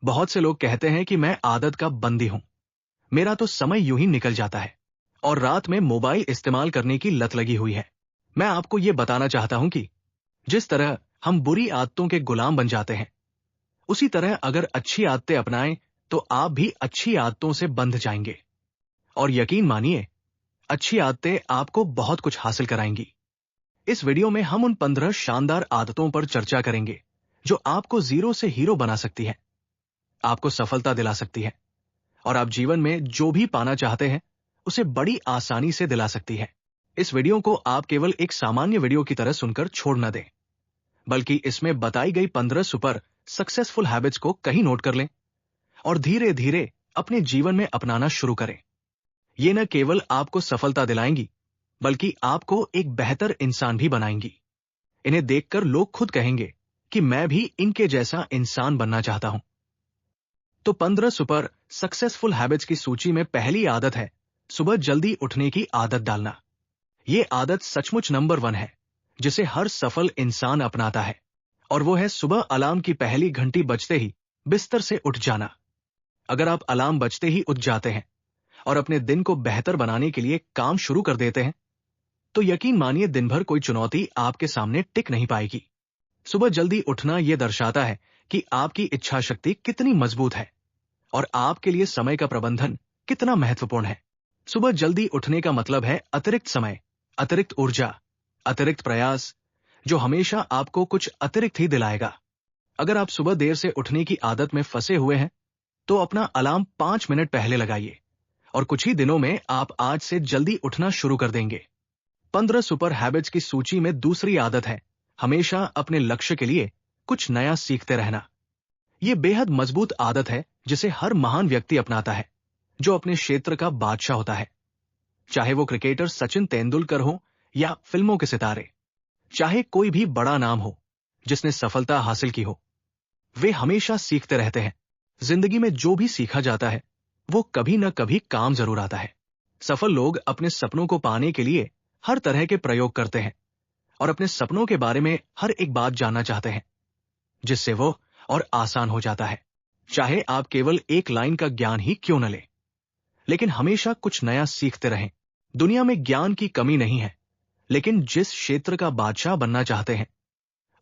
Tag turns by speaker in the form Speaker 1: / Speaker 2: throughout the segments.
Speaker 1: बहुत से लोग कहते हैं कि मैं आदत का बंदी हूं। मेरा तो समय यूं ही निकल जाता है और रात में मोबाइल इस्तेमाल करने की लत लगी हुई है। मैं आपको ये बताना चाहता हूं कि जिस तरह हम बुरी आदतों के गुलाम बन जाते हैं, उसी तरह अगर अच्छी आदतें अपनाएं तो आप भी अच्छी आदतों से बंध जाएंगे। और यकीन मानिए, अच्छी आदतें आपको बहुत कुछ हासिल कराएंगी। इस वीडियो में हम उन 15 शानदार आदतों पर चर्चा करेंगे जो आपको जीरो से हीरो बना सकती है, आपको सफलता दिला सकती है और आप जीवन में जो भी पाना चाहते हैं उसे बड़ी आसानी से दिला सकती है। इस वीडियो को आप केवल एक सामान्य वीडियो की तरह सुनकर छोड़ न दें, बल्कि इसमें बताई गई 15 सुपर सक्सेसफुल हैबिट्स को कहीं नोट कर लें और धीरे धीरे अपने जीवन में अपनाना शुरू करें। ये न केवल आपको सफलता दिलाएंगी, बल्कि आपको एक बेहतर इंसान भी बनाएंगी। इन्हें देखकर लोग खुद कहेंगे कि मैं भी इनके जैसा इंसान बनना चाहता हूं। तो 15 सुपर सक्सेसफुल हैबिट्स की सूची में पहली आदत है सुबह जल्दी उठने की आदत डालना। ये आदत सचमुच नंबर 1 है जिसे हर सफल इंसान अपनाता है, और वो है सुबह अलार्म की पहली घंटी बजते ही बिस्तर से उठ जाना। अगर आप अलार्म बजते ही उठ जाते हैं और अपने दिन को बेहतर बनाने के लिए काम शुरू कर देते हैं, तो यकीन मानिए दिन भर कोई चुनौती आपके सामने टिक नहीं पाएगी। सुबह जल्दी उठना यह दर्शाता है कि आपकी इच्छा शक्ति कितनी मजबूत है और आपके लिए समय का प्रबंधन कितना महत्वपूर्ण है। सुबह जल्दी उठने का मतलब है अतिरिक्त समय, अतिरिक्त ऊर्जा, अतिरिक्त प्रयास, जो हमेशा आपको कुछ अतिरिक्त ही दिलाएगा। अगर आप सुबह देर से उठने की आदत में फंसे हुए हैं, तो अपना अलार्म 5 मिनट पहले लगाइए और कुछ ही दिनों में आप आज से जल्दी उठना शुरू कर देंगे। 15 सुपर हैबिट्स की सूची में दूसरी आदत है हमेशा अपने लक्ष्य के लिए कुछ नया सीखते रहना। यह बेहद मजबूत आदत है जिसे हर महान व्यक्ति अपनाता है जो अपने क्षेत्र का बादशाह होता है। चाहे वो क्रिकेटर सचिन तेंदुलकर हो या फिल्मों के सितारे, चाहे कोई भी बड़ा नाम हो जिसने सफलता हासिल की हो, वे हमेशा सीखते रहते हैं। जिंदगी में जो भी सीखा जाता है वो कभी न कभी काम जरूर आता है। सफल लोग अपने सपनों को पाने के लिए हर तरह के प्रयोग करते हैं और अपने सपनों के बारे में हर एक बात जानना चाहते हैं, जिससे वो और आसान हो जाता है। चाहे आप केवल एक लाइन का ज्ञान ही क्यों न लें, लेकिन हमेशा कुछ नया सीखते रहें। दुनिया में ज्ञान की कमी नहीं है, लेकिन जिस क्षेत्र का बादशाह बनना चाहते हैं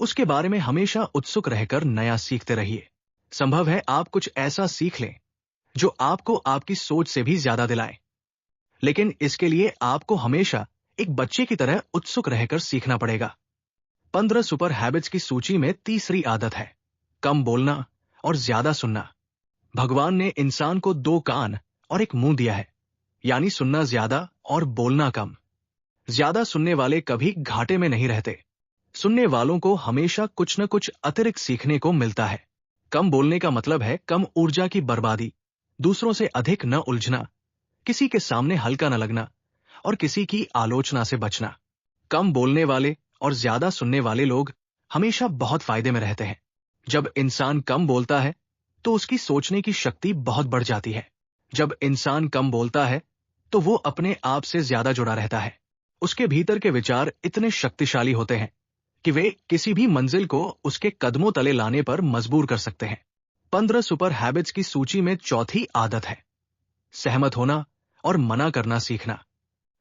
Speaker 1: उसके बारे में हमेशा उत्सुक रहकर नया सीखते रहिए। संभव है आप कुछ ऐसा सीख लें जो आपको आपकी सोच से भी ज्यादा दिलाए, लेकिन इसके लिए आपको हमेशा एक बच्चे की तरह उत्सुक रहकर सीखना पड़ेगा। 15 सुपर हैबिट्स की सूची में तीसरी आदत है कम बोलना और ज्यादा सुनना। भगवान ने इंसान को 2 कान और एक मुंह दिया है, यानी सुनना ज्यादा और बोलना कम। ज्यादा सुनने वाले कभी घाटे में नहीं रहते। सुनने वालों को हमेशा कुछ न कुछ अतिरिक्त सीखने को मिलता है। कम बोलने का मतलब है कम ऊर्जा की बर्बादी, दूसरों से अधिक न उलझना, किसी के सामने हल्का न लगना और किसी की आलोचना से बचना। कम बोलने वाले और ज्यादा सुनने वाले लोग हमेशा बहुत फायदे में रहते हैं। जब इंसान कम बोलता है तो उसकी सोचने की शक्ति बहुत बढ़ जाती है। जब इंसान कम बोलता है तो वो अपने आप से ज्यादा जुड़ा रहता है। उसके भीतर के विचार इतने शक्तिशाली होते हैं कि वे किसी भी मंजिल को उसके कदमों तले लाने पर मजबूर कर सकते हैं। 15 सुपर हैबिट्स की सूची में चौथी आदत है सहमत होना और मना करना सीखना।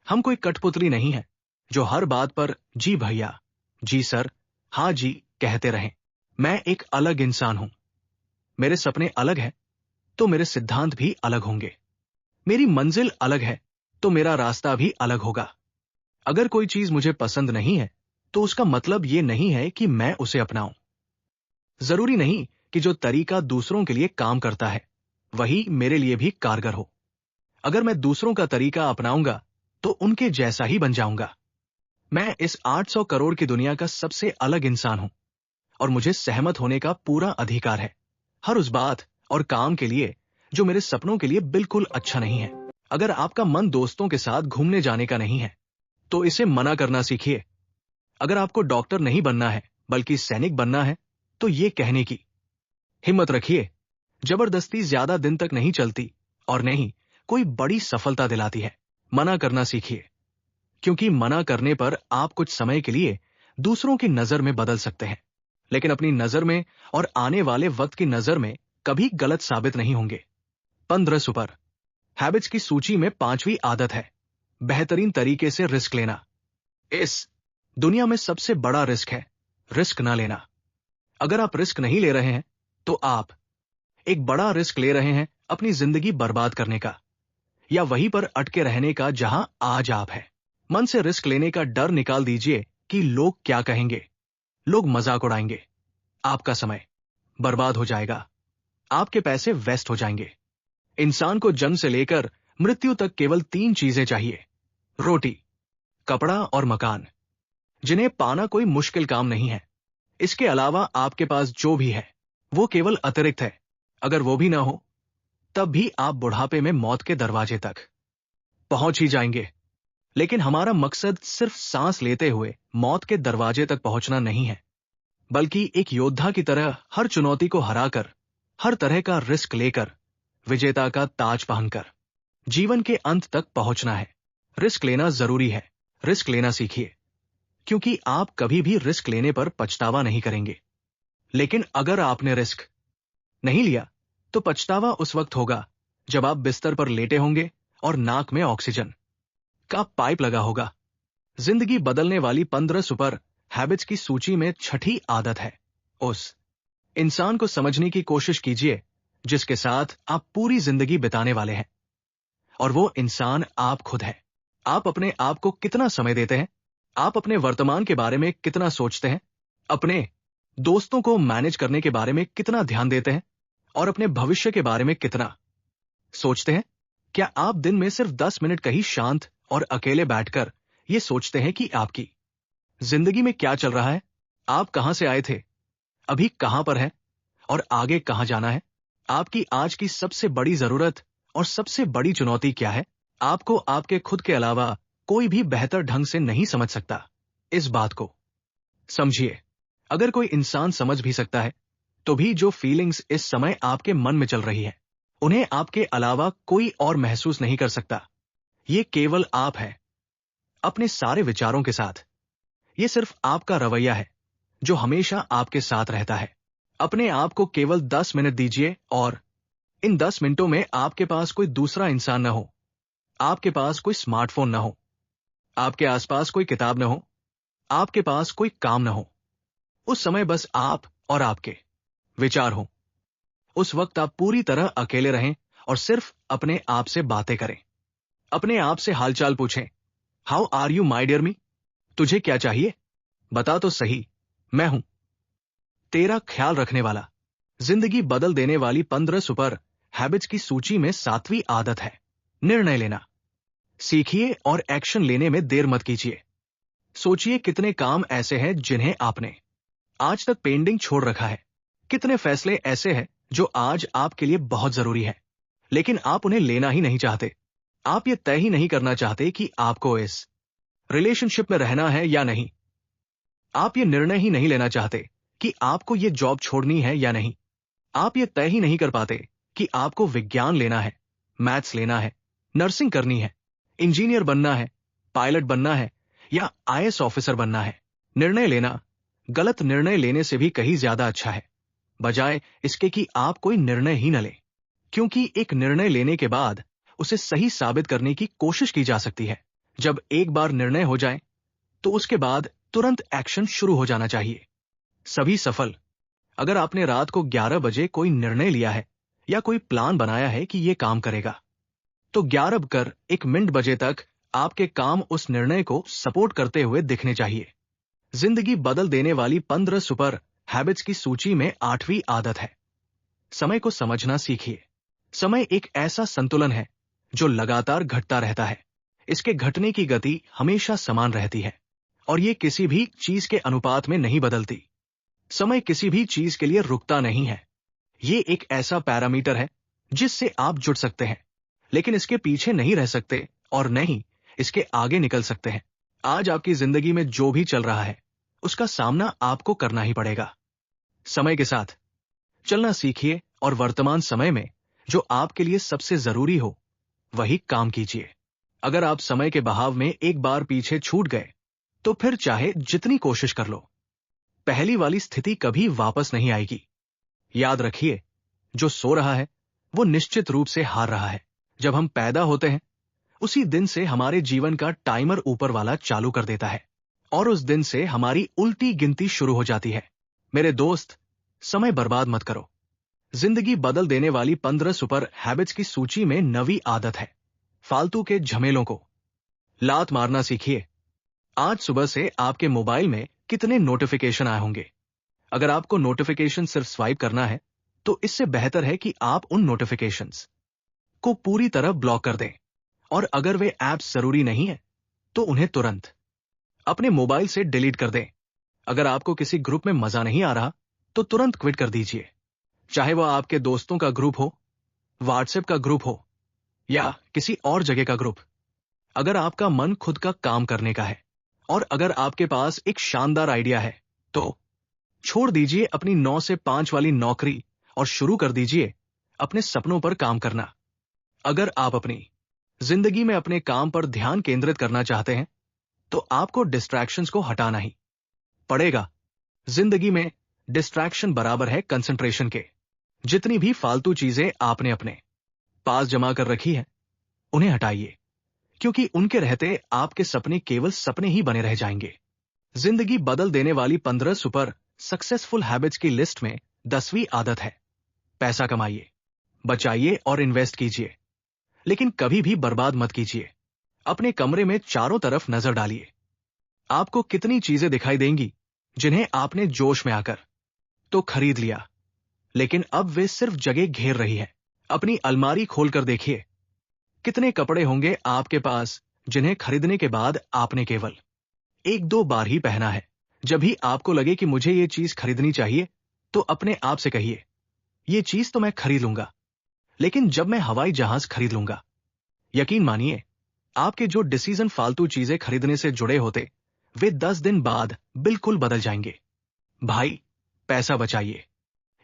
Speaker 1: हम कोई कठपुतली नहीं है जो हर बात पर जी भैया, जी सर, हाँ जी कहते रहें। मैं एक अलग इंसान हूं। मेरे सपने अलग हैं तो मेरे सिद्धांत भी अलग होंगे। मेरी मंजिल अलग है तो मेरा रास्ता भी अलग होगा। अगर कोई चीज मुझे पसंद नहीं है तो उसका मतलब ये नहीं है कि मैं उसे अपनाऊं। जरूरी नहीं कि जो तरीका दूसरों के लिए काम करता है वही मेरे लिए भी कारगर हो। अगर मैं दूसरों का तरीका अपनाऊंगा तो उनके जैसा ही बन जाऊंगा। मैं इस 800 करोड़ की दुनिया का सबसे अलग इंसान हूं और मुझे सहमत होने का पूरा अधिकार है हर उस बात और काम के लिए जो मेरे सपनों के लिए बिल्कुल अच्छा नहीं है। अगर आपका मन दोस्तों के साथ घूमने जाने का नहीं है तो इसे मना करना सीखिए। अगर आपको डॉक्टर नहीं बनना है बल्कि सैनिक बनना है तो ये कहने की हिम्मत रखिए। जबरदस्ती ज्यादा दिन तक नहीं चलती और नहीं कोई बड़ी सफलता दिलाती है। मना करना सीखिए, क्योंकि मना करने पर आप कुछ समय के लिए दूसरों की नजर में बदल सकते हैं, लेकिन अपनी नजर में और आने वाले वक्त की नजर में कभी गलत साबित नहीं होंगे। 15 सुपर हैबिट्स की सूची में 5वीं आदत है बेहतरीन तरीके से रिस्क लेना। इस दुनिया में सबसे बड़ा रिस्क है रिस्क ना लेना। अगर आप रिस्क नहीं ले रहे हैं तो आप एक बड़ा रिस्क ले रहे हैं अपनी जिंदगी बर्बाद करने का, या वहीं पर अटके रहने का जहां आज आप हैं। मन से रिस्क लेने का डर निकाल दीजिए कि लोग क्या कहेंगे। लोग मजाक उड़ाएंगे, आपका समय बर्बाद हो जाएगा, आपके पैसे वेस्ट हो जाएंगे। इंसान को जन्म से लेकर मृत्यु तक केवल 3 चीजें चाहिए, रोटी, कपड़ा और मकान, जिन्हें पाना कोई मुश्किल काम नहीं है। इसके अलावा आपके पास जो भी है वो केवल अतिरिक्त है। अगर वो भी ना हो तब भी आप बुढ़ापे में मौत के दरवाजे तक पहुंच ही जाएंगे। लेकिन हमारा मकसद सिर्फ सांस लेते हुए मौत के दरवाजे तक पहुंचना नहीं है, बल्कि एक योद्धा की तरह हर चुनौती को हराकर, हर तरह का रिस्क लेकर, विजेता का ताज पहनकर जीवन के अंत तक पहुंचना है। रिस्क लेना जरूरी है, रिस्क लेना सीखिए, क्योंकि आप कभी भी रिस्क लेने पर पछतावा नहीं करेंगे। लेकिन अगर आपने रिस्क नहीं लिया तो पछतावा उस वक्त होगा जब आप बिस्तर पर लेटे होंगे और नाक में ऑक्सीजन का पाइप लगा होगा। जिंदगी बदलने वाली 15 सुपर हैबिट्स की सूची में 6ठी आदत है उस इंसान को समझने की कोशिश कीजिए जिसके साथ आप पूरी जिंदगी बिताने वाले हैं, और वो इंसान आप खुद है। आप अपने आप को कितना समय देते हैं? आप अपने वर्तमान के बारे में कितना सोचते हैं? अपने दोस्तों को मैनेज करने के बारे में कितना ध्यान देते हैं? और अपने भविष्य के बारे में कितना सोचते हैं? क्या आप दिन में सिर्फ 10 मिनट कहीं शांत और अकेले बैठकर ये सोचते हैं कि आपकी जिंदगी में क्या चल रहा है? आप कहां से आए थे, अभी कहां पर हैं और आगे कहां जाना है? आपकी आज की सबसे बड़ी जरूरत और सबसे बड़ी चुनौती क्या है? आपको आपके खुद के अलावा कोई भी बेहतर ढंग से नहीं समझ सकता। इस बात को समझिए। अगर कोई इंसान समझ भी सकता है तो भी जो फीलिंग्स इस समय आपके मन में चल रही है उन्हें आपके अलावा कोई और महसूस नहीं कर सकता। ये केवल आप हैं अपने सारे विचारों के साथ। ये सिर्फ आपका रवैया है जो हमेशा आपके साथ रहता है। अपने आप को केवल 10 मिनट दीजिए और इन 10 मिनटों में आपके पास कोई दूसरा इंसान न हो, आपके पास कोई स्मार्टफोन न हो, आपके आसपास कोई किताब न हो, आपके पास कोई काम न हो। उस समय बस आप और आपके विचार हो। उस वक्त आप पूरी तरह अकेले रहें और सिर्फ अपने आप से बातें करें। अपने आप से हालचाल पूछें, how are you my dear me? तुझे क्या चाहिए? बता तो सही, मैं हूं तेरा ख्याल रखने वाला। जिंदगी बदल देने वाली 15 सुपर हैबिट्स की सूची में 7वीं आदत है निर्णय लेना। सीखिए और एक्शन लेने में देर मत कीजिए। सोचिए कितने काम ऐसे हैं जिन्हें आपने आज तक पेंडिंग छोड़ रखा है। कितने फैसले ऐसे हैं जो आज आपके लिए बहुत जरूरी है, लेकिन आप उन्हें लेना ही नहीं चाहते। आप ये तय ही नहीं करना चाहते कि आपको इस रिलेशनशिप में रहना है या नहीं। आप ये निर्णय ही नहीं लेना चाहते कि आपको ये जॉब छोड़नी है या नहीं। आप ये तय ही नहीं कर पाते कि आपको विज्ञान लेना है, मैथ्स लेना है, नर्सिंग करनी है, इंजीनियर बनना है, पायलट बनना है या आईएएस ऑफिसर बनना है। निर्णय लेना गलत निर्णय लेने से भी कहीं ज्यादा अच्छा है, बजाय इसके कि आप कोई निर्णय ही न लें, क्योंकि एक निर्णय लेने के बाद उसे सही साबित करने की कोशिश की जा सकती है। जब एक बार निर्णय हो जाए तो उसके बाद तुरंत एक्शन शुरू हो जाना चाहिए। सभी सफल अगर आपने रात को 11 बजे कोई निर्णय लिया है या कोई प्लान बनाया है कि यह काम करेगा, तो 11 बजकर 1 मिनट बजे तक आपके काम उस निर्णय को सपोर्ट करते हुए दिखने चाहिए। जिंदगी बदल देने वाली 15 सुपर हैबिट्स की सूची में 8वीं आदत है समय को समझना सीखिए। समय एक ऐसा संतुलन है जो लगातार घटता रहता है। इसके घटने की गति हमेशा समान रहती है और ये किसी भी चीज के अनुपात में नहीं बदलती। समय किसी भी चीज के लिए रुकता नहीं है। ये एक ऐसा पैरामीटर है जिससे आप जुड़ सकते हैं, लेकिन इसके पीछे नहीं रह सकते और नहीं इसके आगे निकल सकते हैं। आज आपकी जिंदगी में जो भी चल रहा है उसका सामना आपको करना ही पड़ेगा। समय के साथ चलना सीखिए और वर्तमान समय में जो आपके लिए सबसे जरूरी हो वही काम कीजिए। अगर आप समय के बहाव में एक बार पीछे छूट गए तो फिर चाहे जितनी कोशिश कर लो, पहली वाली स्थिति कभी वापस नहीं आएगी। याद रखिए, जो सो रहा है वो निश्चित रूप से हार रहा है। जब हम पैदा होते हैं उसी दिन से हमारे जीवन का टाइमर ऊपर वाला चालू कर देता है और उस दिन से हमारी उल्टी गिनती शुरू हो जाती है। मेरे दोस्त, समय बर्बाद मत करो। जिंदगी बदल देने वाली 15 सुपर हैबिट्स की सूची में 9वीं आदत है फालतू के झमेलों को लात मारना सीखिए। आज सुबह से आपके मोबाइल में कितने नोटिफिकेशन आए होंगे। अगर आपको नोटिफिकेशन सिर्फ स्वाइप करना है तो इससे बेहतर है कि आप उन नोटिफिकेशंस को पूरी तरह ब्लॉक कर दें। और अगर वे ऐप्स जरूरी नहीं है तो उन्हें तुरंत अपने मोबाइल से डिलीट कर दें। अगर आपको किसी ग्रुप में मजा नहीं आ रहा तो तुरंत क्विट कर दीजिए, चाहे वह आपके दोस्तों का ग्रुप हो, व्हाट्सएप का ग्रुप हो या किसी और जगह का ग्रुप। अगर आपका मन खुद का काम करने का है और अगर आपके पास एक शानदार आइडिया है तो छोड़ दीजिए अपनी 9 से 5 वाली नौकरी और शुरू कर दीजिए अपने सपनों पर काम करना। अगर आप अपनी जिंदगी में अपने काम पर ध्यान केंद्रित करना चाहते हैं तो आपको डिस्ट्रैक्शंस को हटाना ही पड़ेगा। जिंदगी में डिस्ट्रैक्शन बराबर है कंसंट्रेशन के। जितनी भी फालतू चीजें आपने अपने पास जमा कर रखी है उन्हें हटाइए, क्योंकि उनके रहते आपके सपने केवल सपने ही बने रह जाएंगे। जिंदगी बदल देने वाली 15 सुपर सक्सेसफुल हैबिट्स की लिस्ट में 10वीं आदत है पैसा कमाइए, बचाइए और इन्वेस्ट कीजिए, लेकिन कभी भी बर्बाद मत कीजिए। अपने कमरे में चारों तरफ नजर डालिए। आपको कितनी चीजें दिखाई देंगी जिन्हें आपने जोश में आकर तो खरीद लिया, लेकिन अब वे सिर्फ जगह घेर रही है। अपनी अलमारी खोलकर देखिए, कितने कपड़े होंगे आपके पास जिन्हें खरीदने के बाद आपने केवल 1-2 बार ही पहना है। जब भी आपको लगे कि मुझे ये चीज खरीदनी चाहिए तो अपने आप से कहिए, ये चीज तो मैं खरीद लूंगा, लेकिन जब मैं हवाई जहाज खरीद लूंगा। यकीन मानिए, आपके जो डिसीजन फालतू चीजें खरीदने से जुड़े होते वे 10 दिन बाद बिल्कुल बदल जाएंगे। भाई, पैसा बचाइए,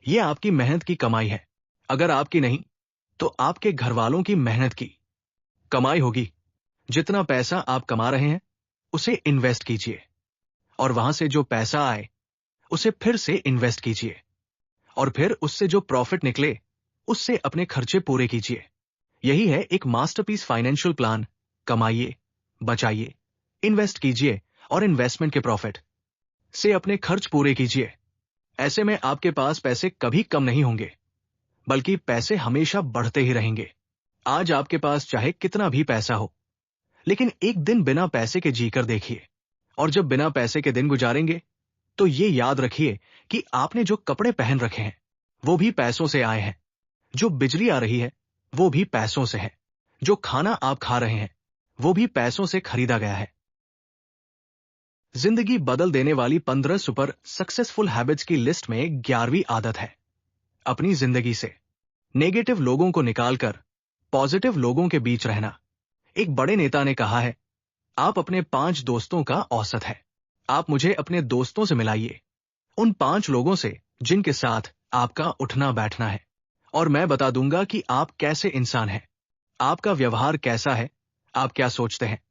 Speaker 1: ये आपकी मेहनत की कमाई है। अगर आपकी नहीं तो आपके घर वालों की मेहनत की कमाई होगी। जितना पैसा आप कमा रहे हैं उसे इन्वेस्ट कीजिए और वहां से जो पैसा आए उसे फिर से इन्वेस्ट कीजिए और फिर उससे जो प्रॉफिट निकले उससे अपने खर्चे पूरे कीजिए। यही है एक मास्टरपीस फाइनेंशियल प्लान। कमाइए, बचाइए, इन्वेस्ट कीजिए और इन्वेस्टमेंट के प्रॉफिट से अपने खर्च पूरे कीजिए। ऐसे में आपके पास पैसे कभी कम नहीं होंगे, बल्कि पैसे हमेशा बढ़ते ही रहेंगे। आज आपके पास चाहे कितना भी पैसा हो, लेकिन एक दिन बिना पैसे के जीकर देखिए, और जब बिना पैसे के दिन गुजारेंगे तो ये याद रखिए कि आपने जो कपड़े पहन रखे हैं वो भी पैसों से आए हैं, जो बिजली आ रही है वो भी पैसों से है, जो खाना आप खा रहे हैं वो भी पैसों से खरीदा गया है। जिंदगी बदल देने वाली 15 सुपर सक्सेसफुल हैबिट्स की लिस्ट में 11वीं आदत है अपनी जिंदगी से नेगेटिव लोगों को निकालकर पॉजिटिव लोगों के बीच रहना। एक बड़े नेता ने कहा है, आप अपने 5 दोस्तों का औसत है। आप मुझे अपने दोस्तों से मिलाइए, उन 5 लोगों से जिनके साथ आपका उठना बैठना है, और मैं बता दूंगा कि आप कैसे इंसान हैं, आपका व्यवहार कैसा है, आप क्या सोचते हैं।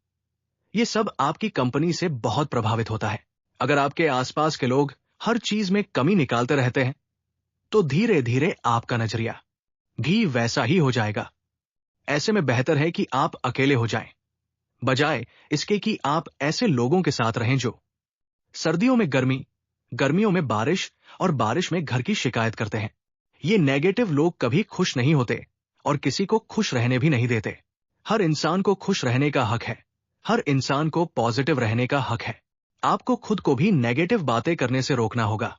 Speaker 1: ये सब आपकी कंपनी से बहुत प्रभावित होता है। अगर आपके आसपास के लोग हर चीज में कमी निकालते रहते हैं तो धीरे धीरे आपका नजरिया भी वैसा ही हो जाएगा। ऐसे में बेहतर है कि आप अकेले हो जाएं, बजाय इसके कि आप ऐसे लोगों के साथ रहें जो सर्दियों में गर्मी, गर्मियों में बारिश और बारिश में घर की शिकायत करते हैं। ये नेगेटिव लोग कभी खुश नहीं होते और किसी को खुश रहने भी नहीं देते। हर इंसान को खुश रहने का हक है, हर इंसान को पॉजिटिव रहने का हक है। आपको खुद को भी नेगेटिव बातें करने से रोकना होगा,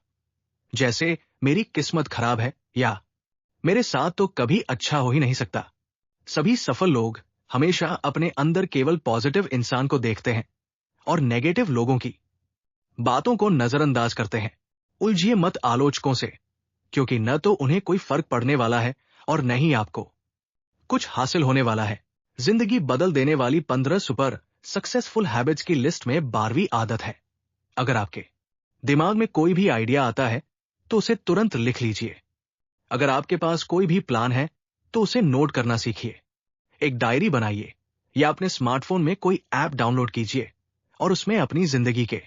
Speaker 1: जैसे मेरी किस्मत खराब है या मेरे साथ तो कभी अच्छा हो ही नहीं सकता। सभी सफल लोग हमेशा अपने अंदर केवल पॉजिटिव इंसान को देखते हैं और नेगेटिव लोगों की बातों को नजरअंदाज करते हैं। उलझिए मत आलोचकों से, क्योंकि न तो उन्हें कोई फर्क पड़ने वाला है और न ही आपको कुछ हासिल होने वाला है। जिंदगी बदल देने वाली 15 सुपर सक्सेसफुल हैबिट्स की लिस्ट में 12वीं आदत है, अगर आपके दिमाग में कोई भी आइडिया आता है तो उसे तुरंत लिख लीजिए। अगर आपके पास कोई भी प्लान है तो उसे नोट करना सीखिए। एक डायरी बनाइए या अपने स्मार्टफोन में कोई ऐप डाउनलोड कीजिए और उसमें अपनी जिंदगी के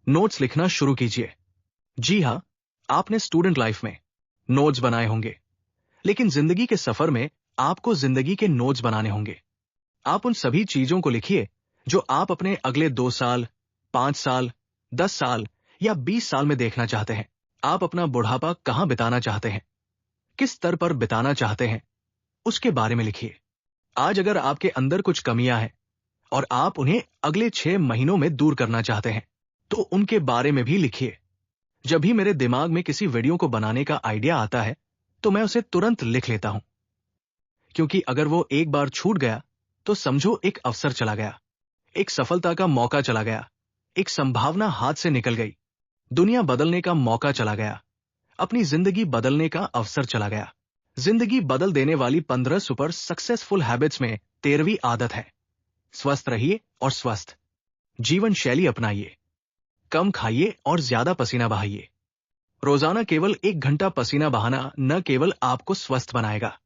Speaker 1: नोट्स लिखना शुरू कीजिए। जी हां, आपने स्टूडेंट लाइफ में नोट्स बनाए होंगे, लेकिन जिंदगी के सफर में आपको जिंदगी के नोट्स बनाने होंगे। आप उन सभी चीजों को लिखिए जो आप अपने अगले 2 साल, 5 साल, 10 साल या 20 साल में देखना चाहते हैं। आप अपना बुढ़ापा कहां बिताना चाहते हैं, किस स्तर पर बिताना चाहते हैं, उसके बारे में लिखिए। आज अगर आपके अंदर कुछ कमियां हैं और आप उन्हें अगले 6 महीनों में दूर करना चाहते हैं, तो उनके बारे में भी लिखिए। जब भी मेरे दिमाग में किसी वीडियो को बनाने का आइडिया आता है, तो मैं उसे तुरंत लिख लेता हूं, क्योंकि अगर वो एक बार छूट गया तो समझो एक अवसर चला गया, एक सफलता का मौका चला गया, एक संभावना हाथ से निकल गई, दुनिया बदलने का मौका चला गया, अपनी जिंदगी बदलने का अवसर चला गया। जिंदगी बदल देने वाली 15 सुपर सक्सेसफुल हैबिट्स में 13वीं आदत है, स्वस्थ रहिए और स्वस्थ जीवन शैली अपनाइए। कम खाइए और ज्यादा पसीना बहाइए। रोजाना केवल 1 घंटा पसीना बहाना न केवल आपको स्वस्थ बनाएगा,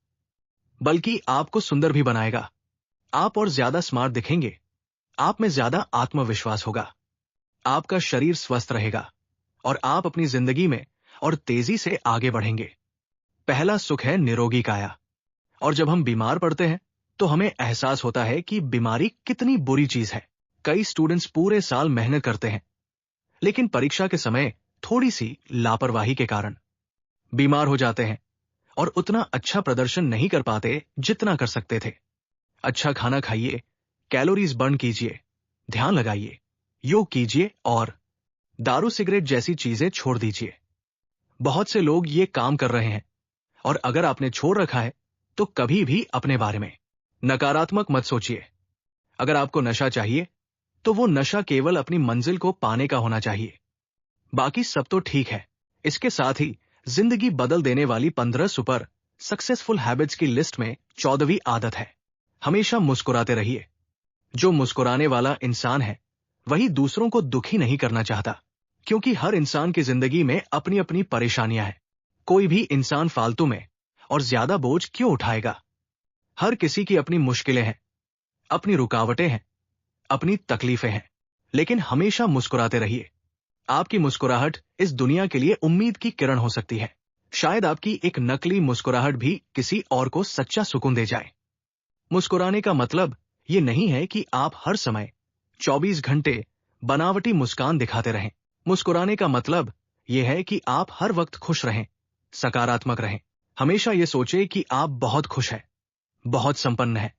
Speaker 1: बल्कि आपको सुंदर भी बनाएगा। आप और ज्यादा स्मार्ट दिखेंगे, आप में ज्यादा आत्मविश्वास होगा, आपका शरीर स्वस्थ रहेगा और आप अपनी जिंदगी में और तेजी से आगे बढ़ेंगे। पहला सुख है निरोगी काया। और जब हम बीमार पड़ते हैं तो हमें एहसास होता है कि बीमारी कितनी बुरी चीज है। कई स्टूडेंट्स पूरे साल मेहनत करते हैं, लेकिन परीक्षा के समय थोड़ी सी लापरवाही के कारण बीमार हो जाते हैं और उतना अच्छा प्रदर्शन नहीं कर पाते जितना कर सकते थे। अच्छा खाना खाइए, कैलोरीज बर्न कीजिए, ध्यान लगाइए, योग कीजिए और दारू सिगरेट जैसी चीजें छोड़ दीजिए। बहुत से लोग ये काम कर रहे हैं और अगर आपने छोड़ रखा है तो कभी भी अपने बारे में नकारात्मक मत सोचिए। अगर आपको नशा चाहिए तो वो नशा केवल अपनी मंजिल को पाने का होना चाहिए, बाकी सब तो ठीक है। इसके साथ ही जिंदगी बदल देने वाली 15 सुपर सक्सेसफुल हैबिट्स की लिस्ट में 14वीं आदत है, हमेशा मुस्कुराते रहिए। जो मुस्कुराने वाला इंसान है वही दूसरों को दुखी नहीं करना चाहता, क्योंकि हर इंसान की जिंदगी में अपनी अपनी परेशानियां हैं। कोई भी इंसान फालतू में और ज्यादा बोझ क्यों उठाएगा। हर किसी की अपनी मुश्किलें हैं, अपनी रुकावटें हैं, अपनी तकलीफें हैं, लेकिन हमेशा मुस्कुराते रहिए। आपकी मुस्कुराहट इस दुनिया के लिए उम्मीद की किरण हो सकती है। शायद आपकी एक नकली मुस्कुराहट भी किसी और को सच्चा सुकून दे जाए। मुस्कुराने का मतलब ये नहीं है कि आप हर समय 24 घंटे बनावटी मुस्कान दिखाते रहें। मुस्कुराने का मतलब यह है कि आप हर वक्त खुश रहें, सकारात्मक रहें। हमेशा ये सोचे कि आप बहुत खुश हैं, बहुत संपन्न हैं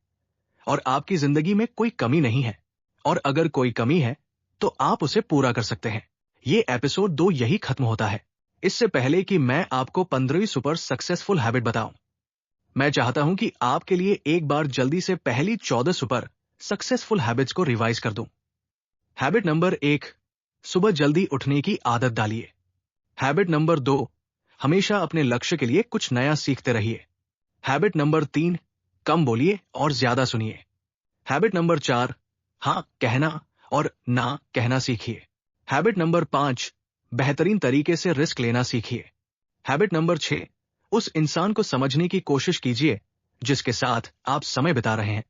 Speaker 1: और आपकी जिंदगी में कोई कमी नहीं है, और अगर कोई कमी है तो आप उसे पूरा कर सकते हैं। ये एपिसोड 2 यही खत्म होता है। इससे पहले कि मैं आपको 15वीं सुपर सक्सेसफुल हैबिट बताऊं, मैं चाहता हूं कि आपके लिए एक बार जल्दी से पहली 14 सुपर सक्सेसफुल हैबिट्स को रिवाइज कर दूं। हैबिट नंबर 1, सुबह जल्दी उठने की आदत डालिए। हैबिट नंबर 2, हमेशा अपने लक्ष्य के लिए कुछ नया सीखते रहिए। हैबिट नंबर 3, कम बोलिए और ज्यादा सुनिए। हैबिट नंबर 4, हाँ कहना और ना कहना सीखिए। हैबिट नंबर 5, बेहतरीन तरीके से रिस्क लेना सीखिए। हैबिट नंबर 6, उस इंसान को समझने की कोशिश कीजिए जिसके साथ आप समय बिता रहे हैं,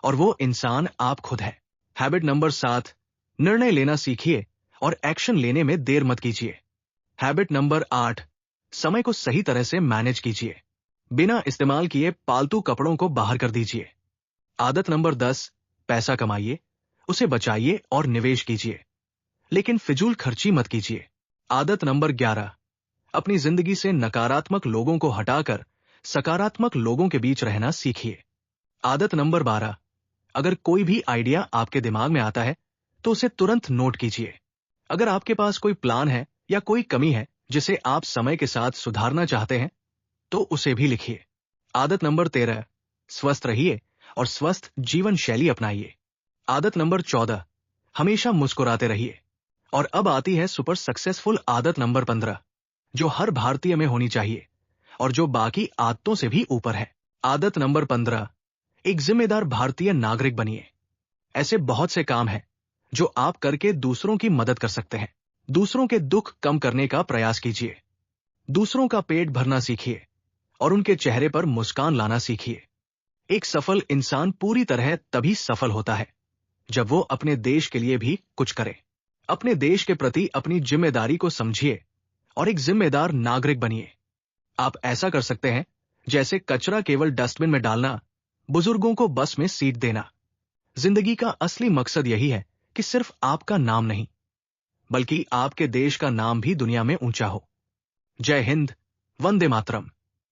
Speaker 1: और वो इंसान आप खुद हैं। हैबिट नंबर 7, निर्णय लेना सीखिए और एक्शन लेने में देर मत कीजिए। हैबिट नंबर 8, समय को सही तरह से मैनेज कीजिए। बिना इस्तेमाल किए पालतू कपड़ों को बाहर कर दीजिए। आदत नंबर 10, पैसा कमाइए, उसे बचाइए और निवेश कीजिए, लेकिन फिजूल खर्ची मत कीजिए। आदत नंबर 11, अपनी जिंदगी से नकारात्मक लोगों को हटाकर सकारात्मक लोगों के बीच रहना सीखिए। आदत नंबर 12, अगर कोई भी आइडिया आपके दिमाग में आता है तो उसे तुरंत नोट कीजिए। अगर आपके पास कोई प्लान है या कोई कमी है जिसे आप समय के साथ सुधारना चाहते हैं तो उसे भी लिखिए। आदत नंबर 13, स्वस्थ रहिए और स्वस्थ जीवन शैली अपनाइए। आदत नंबर 14, हमेशा मुस्कुराते रहिए। और अब आती है सुपर सक्सेसफुल आदत नंबर 15, जो हर भारतीय में होनी चाहिए और जो बाकी आदतों से भी ऊपर है। आदत नंबर 15, एक जिम्मेदार भारतीय नागरिक बनिए। ऐसे बहुत से काम हैं जो आप करके दूसरों की मदद कर सकते हैं। दूसरों के दुख कम करने का प्रयास कीजिए। दूसरों का पेट भरना सीखिए और उनके चेहरे पर मुस्कान लाना सीखिए। एक सफल इंसान पूरी तरह तभी सफल होता है जब वो अपने देश के लिए भी कुछ करे। अपने देश के प्रति अपनी जिम्मेदारी को समझिए और एक जिम्मेदार नागरिक बनिए। आप ऐसा कर सकते हैं जैसे कचरा केवल डस्टबिन में डालना, बुजुर्गों को बस में सीट देना। जिंदगी का असली मकसद यही है कि सिर्फ आपका नाम नहीं, बल्कि आपके देश का नाम भी दुनिया में ऊंचा हो। जय हिंद, वंदे मातरम।